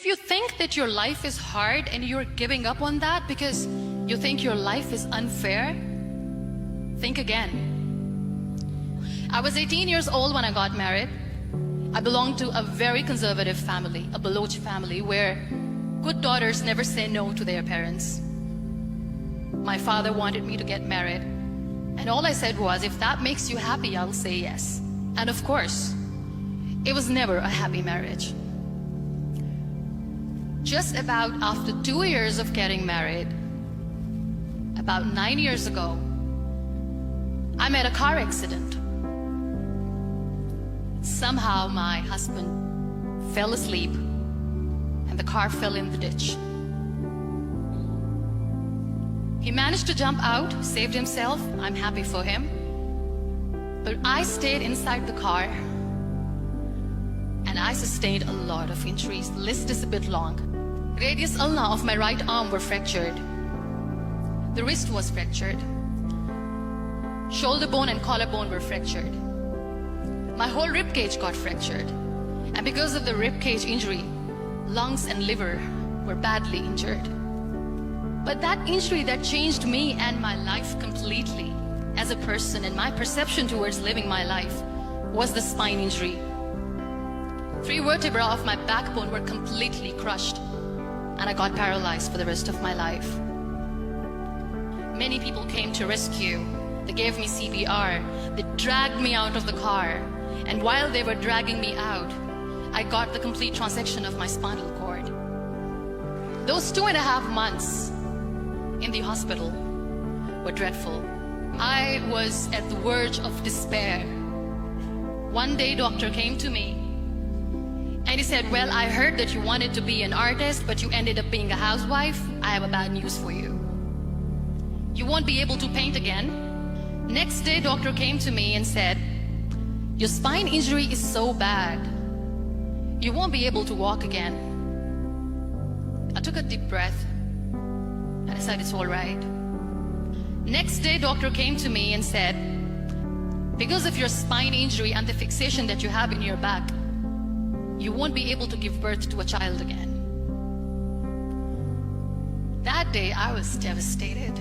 If you think that your life is hard and you're giving up on that because you think your life is unfair, think again. I was 18 years old when I got married. I belonged to a very conservative family, a Baloch family, where good daughters never say no to their parents. My father wanted me to get married, and all I said was, if that makes you happy, I'll say yes. And of course, it was never a happy marriage. Just about after 2 years of getting married, about 9 years ago, I met a car accident. Somehow my husband fell asleep and the car fell in the ditch. He managed to jump out, saved himself. I'm happy for him. But I stayed inside the car and I sustained a lot of injuries. The list is a bit long. Radius ulna of my right arm were fractured. The wrist was fractured. Shoulder bone and collarbone were fractured. My whole rib cage got fractured. And because of the rib cage injury, lungs and liver were badly injured. But that injury that changed me and my life completely as a person and my perception towards living my life was the spine injury. 3 vertebrae of my backbone were completely crushed and I got paralyzed for the rest of my life. Many people came to rescue. They gave me CPR. They dragged me out of the car. And while they were dragging me out, I got the complete transection of my spinal cord. Those 2.5 months in the hospital were dreadful. I was at the verge of despair. One day, doctor came to me and he said, well, I heard that you wanted to be an artist, but you ended up being a housewife. I have a bad news for you. You won't be able to paint again. Next day, doctor came to me and said, your spine injury is so bad, you won't be able to walk again. I took a deep breath and I said, it's all right. Next day, doctor came to me and said, because of your spine injury and the fixation that you have in your back, you won't be able to give birth to a child again. That day, I was devastated.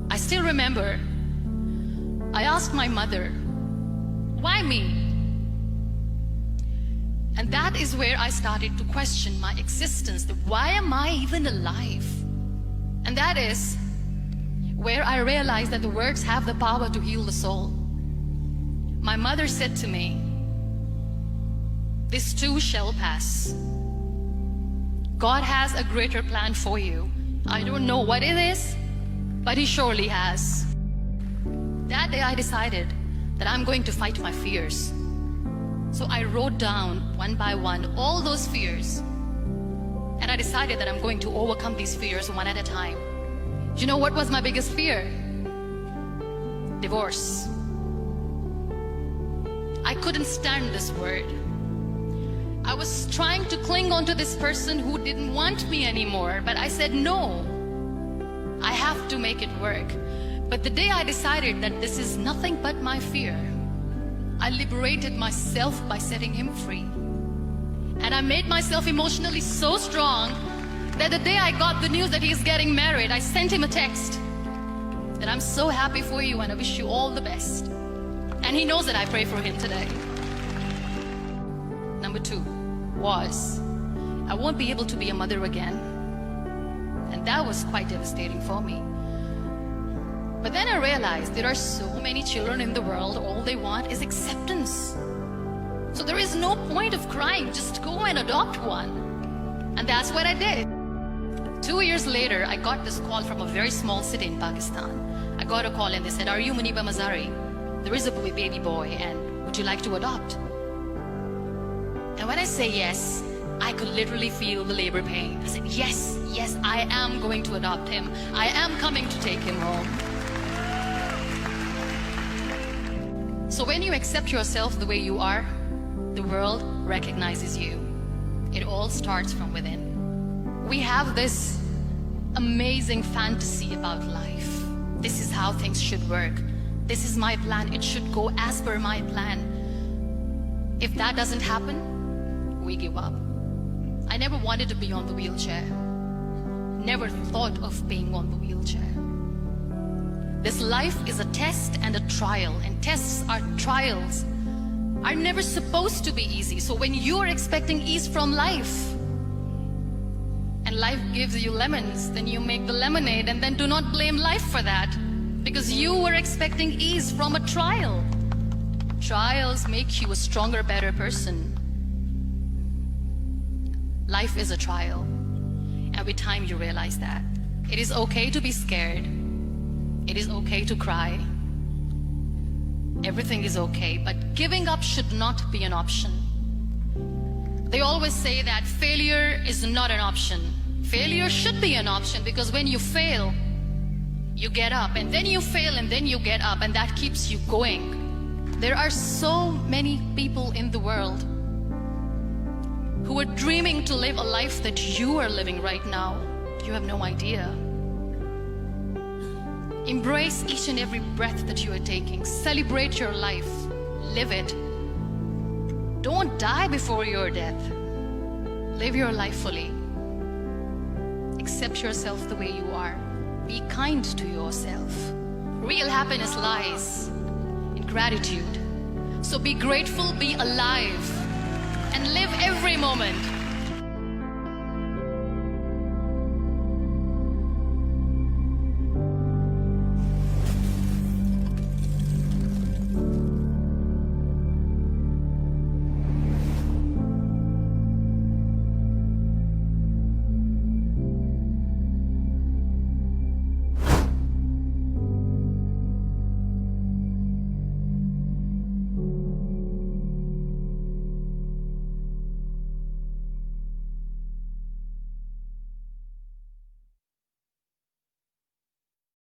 I still remember, I asked my mother, why me? And that is where I started to question my existence. Why am I even alive? And that is where I realized that the words have the power to heal the soul. My mother said to me, this too shall pass. God has a greater plan for you. I don't know what it is, but He surely has. That day I decided that I'm going to fight my fears. So I wrote down one by one all those fears. And I decided that I'm going to overcome these fears one at a time. You know what was my biggest fear? Divorce. I couldn't stand this word. I was trying to cling on to this person who didn't want me anymore, but I said no. I have to make it work. But the day I decided that this is nothing but my fear, I liberated myself by setting him free. And I made myself emotionally so strong that the day I got the news that he's getting married, I sent him a text that I'm so happy for you and I wish you all the best. And he knows that I pray for him today. Number 2 was, I won't be able to be a mother again. And that was quite devastating for me. But then I realized there are so many children in the world, all they want is acceptance. So there is no point of crying, just go and adopt one. And that's what I did. 2 years later, I got this call from a very small city in Pakistan. I got a call and they said, are you Muniba Mazari? There is a baby boy and would you like to adopt? And when I say yes, I could literally feel the labor pain. I said, yes, yes, I am going to adopt him. I am coming to take him home. So when you accept yourself the way you are, the world recognizes you. It all starts from within. We have this amazing fantasy about life. This is how things should work. This is my plan. It should go as per my plan. If that doesn't happen, we give up. I never wanted to be on the wheelchair. Never thought of being on the wheelchair. This life is a test and a trial, and tests are trials are never supposed to be easy. So when you are expecting ease from life, and life gives you lemons, then you make the lemonade, and then do not blame life for that, because you were expecting ease from a trial. Trials make you a stronger, better person. Life is a trial. Every time you realize that. It is okay to be scared. It is okay to cry. Everything is okay, but giving up should not be an option. They always say that failure is not an option. Failure should be an option, because when you fail, you get up, and then you fail, and then you get up, and that keeps you going. There are so many people in the world who are dreaming to live a life that you are living right now. You have no idea. Embrace each and every breath that you are taking. Celebrate your life. Live it. Don't die before your death. Live your life fully. Accept yourself the way you are. Be kind to yourself. Real happiness lies in gratitude. So be grateful, be alive, and live every moment.